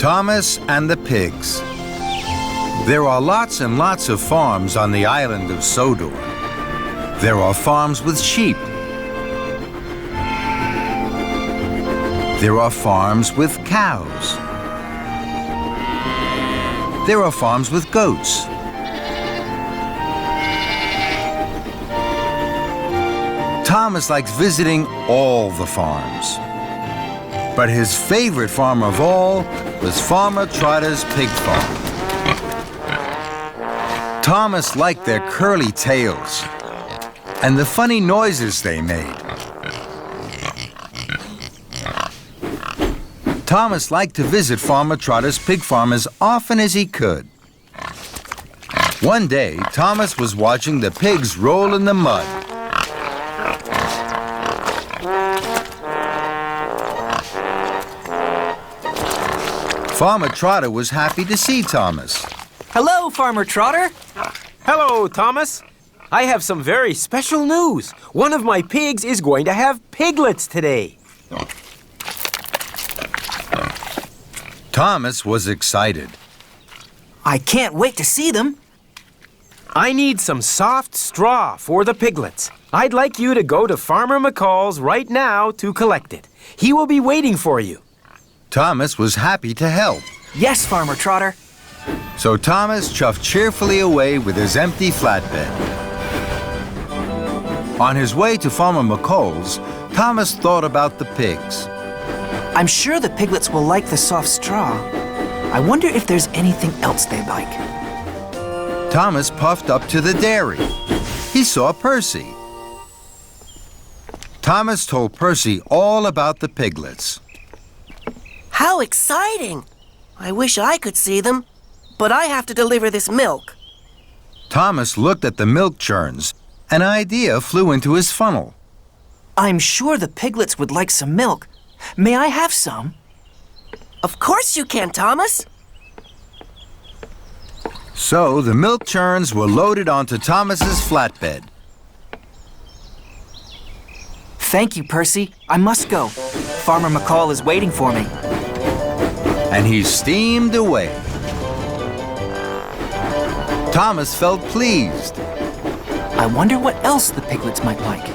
Thomas and the Pigs. There are lots and lots of farms on the island of Sodor. There are farms with sheep. There are farms with cows. There are farms with goats. Thomas likes visiting all the farms. But his favorite farm of all was Farmer Trotter's pig farm. Thomas liked their curly tails and the funny noises they made. Thomas liked to visit Farmer Trotter's pig farm as often as he could. One day, Thomas was watching the pigs roll in the mud. Farmer Trotter was happy to see Thomas. Hello, Farmer Trotter. Hello, Thomas. I have some very special news. One of my pigs is going to have piglets today. Thomas was excited. I can't wait to see them. I need some soft straw for the piglets. I'd like you to go to Farmer McCall's right now to collect it. He will be waiting for you. Thomas was happy to help. Yes, Farmer Trotter. So Thomas chuffed cheerfully away with his empty flatbed. On his way to Farmer McCall's, Thomas thought about the pigs. I'm sure the piglets will like the soft straw. I wonder if there's anything else they like. Thomas puffed up to the dairy. He saw Percy. Thomas told Percy all about the piglets. How exciting! I wish I could see them, but I have to deliver this milk. Thomas looked at the milk churns. An idea flew into his funnel. I'm sure the piglets would like some milk. May I have some? Of course you can, Thomas. So the milk churns were loaded onto Thomas's flatbed. Thank you, Percy. I must go. Farmer McCall is waiting for me. And he steamed away. Thomas felt pleased. I wonder what else the piglets might like.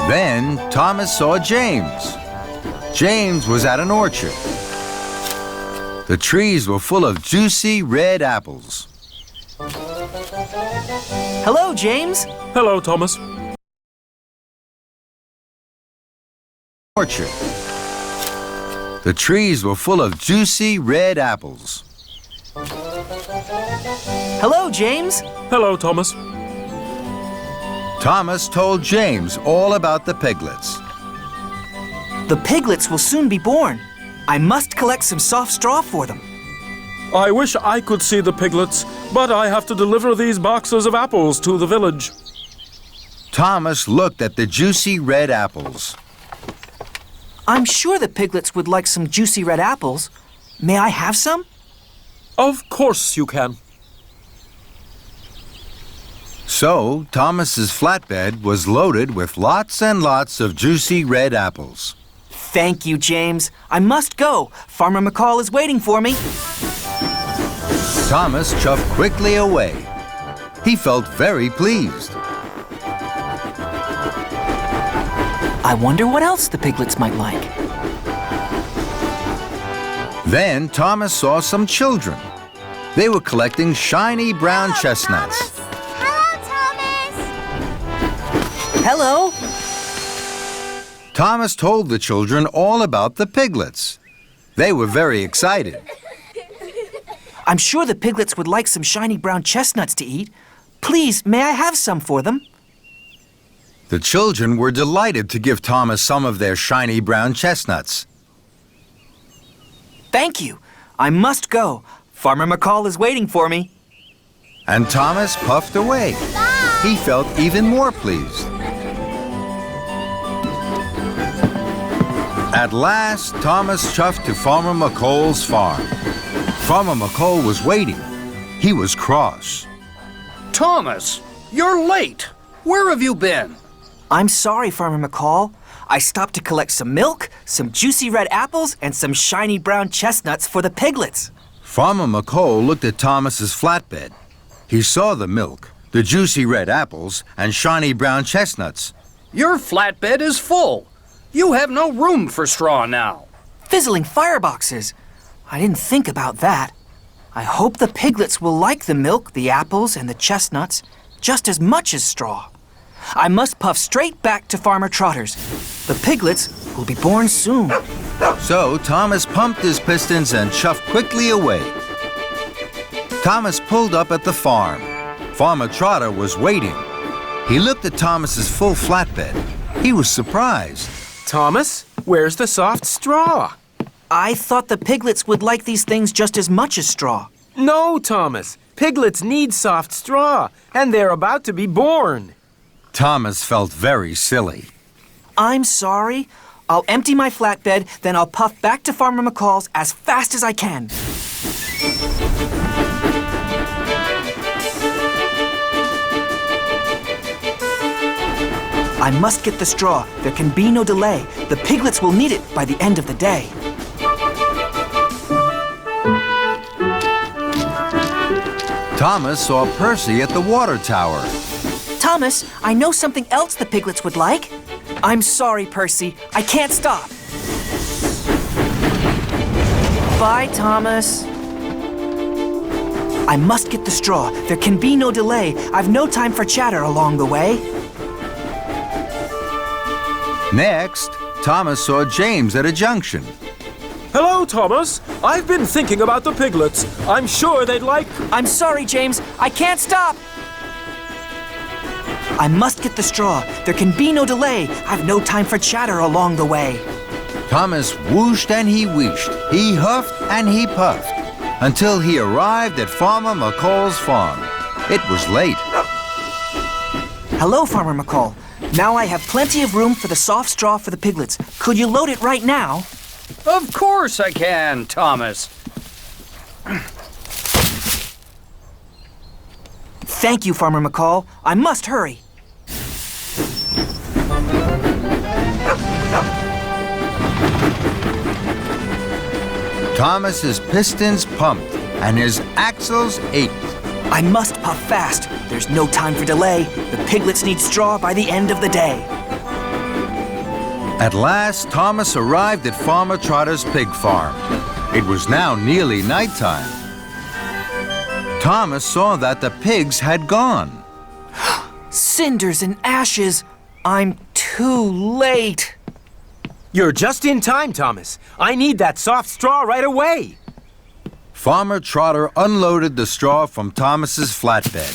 Then Thomas saw James. James was at an orchard. The trees were full of juicy red apples. Hello, James. Hello, Thomas. Orchard. The trees were full of juicy red apples. Hello, James. Hello, Thomas. Thomas told James all about the piglets. The piglets will soon be born. I must collect some soft straw for them. I wish I could see the piglets, but I have to deliver these boxes of apples to the village. Thomas looked at the juicy red apples. I'm sure the piglets would like some juicy red apples. May I have some? Of course you can. So Thomas's flatbed was loaded with lots and lots of juicy red apples. Thank you, James. I must go. Farmer McCall is waiting for me. Thomas chuffed quickly away. He felt very pleased. I wonder what else the piglets might like. Then Thomas saw some children. They were collecting shiny brown chestnuts. Hello. Thomas told the children all about the piglets. They were very excited. I'm sure the piglets would like some shiny brown chestnuts to eat. Please, may I have some for them? The children were delighted to give Thomas some of their shiny brown chestnuts. Thank you. I must go. Farmer McCall is waiting for me. And Thomas puffed away. He felt even more pleased. At last, Thomas chuffed to Farmer McCall's farm. Farmer McCall was waiting. He was cross. Thomas, you're late. Where have you been? I'm sorry, Farmer McCall. I stopped to collect some milk, some juicy red apples, and some shiny brown chestnuts for the piglets. Farmer McCall looked at Thomas's flatbed. He saw the milk, the juicy red apples, and shiny brown chestnuts. Your flatbed is full. You have no room for straw now. Fizzling fireboxes. I didn't think about that. I hope the piglets will like the milk, the apples, and the chestnuts just as much as straw. I must puff straight back to Farmer Trotter's. The piglets will be born soon. So Thomas pumped his pistons and chuffed quickly away. Thomas pulled up at the farm. Farmer Trotter was waiting. He looked at Thomas's full flatbed. He was surprised. Thomas, where's the soft straw? I thought the piglets would like these things just as much as straw. No, Thomas. Piglets need soft straw, and they're about to be born. Thomas felt very silly. I'm sorry. I'll empty my flatbed, then I'll puff back to Farmer McCall's as fast as I can. I must get the straw. There can be no delay. The piglets will need it by the end of the day. Thomas saw Percy at the water tower. Thomas, I know something else the piglets would like. I'm sorry, Percy. I can't stop. Bye, Thomas. I must get the straw. There can be no delay. I've no time for chatter along the way. Next, Thomas saw James at a junction. Hello, Thomas. I've been thinking about the piglets. I'm sure they'd like... I'm sorry, James. I can't stop. I must get the straw. There can be no delay. I've no time for chatter along the way. Thomas whooshed and he wheeshed. He huffed and he puffed until he arrived at Farmer McCall's farm. It was late. Hello, Farmer McCall. Now I have plenty of room for the soft straw for the piglets. Could you load it right now? Of course I can, Thomas. Thank you, Farmer McCall. I must hurry. Thomas's pistons pumped and his axles ached. I must puff fast. There's no time for delay. The piglets need straw by the end of the day. At last, Thomas arrived at Farmer Trotter's pig farm. It was now nearly nighttime. Thomas saw that the pigs had gone. Cinders and ashes. I'm too late. You're just in time, Thomas. I need that soft straw right away. Farmer Trotter unloaded the straw from Thomas's flatbed,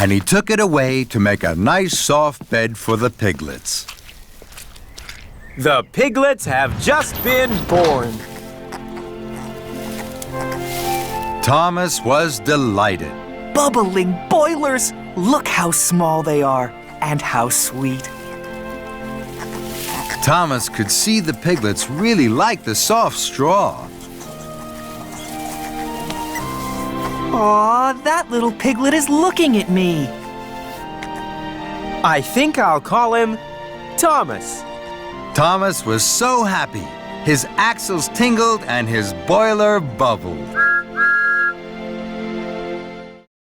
and he took it away to make a nice soft bed for the piglets. The piglets have just been born. Thomas was delighted. Bubbling boilers. Look how small they are and how sweet. Thomas could see the piglets really liked the soft straw. Aw, that little piglet is looking at me. I think I'll call him Thomas. Thomas was so happy. His axles tingled and his boiler bubbled.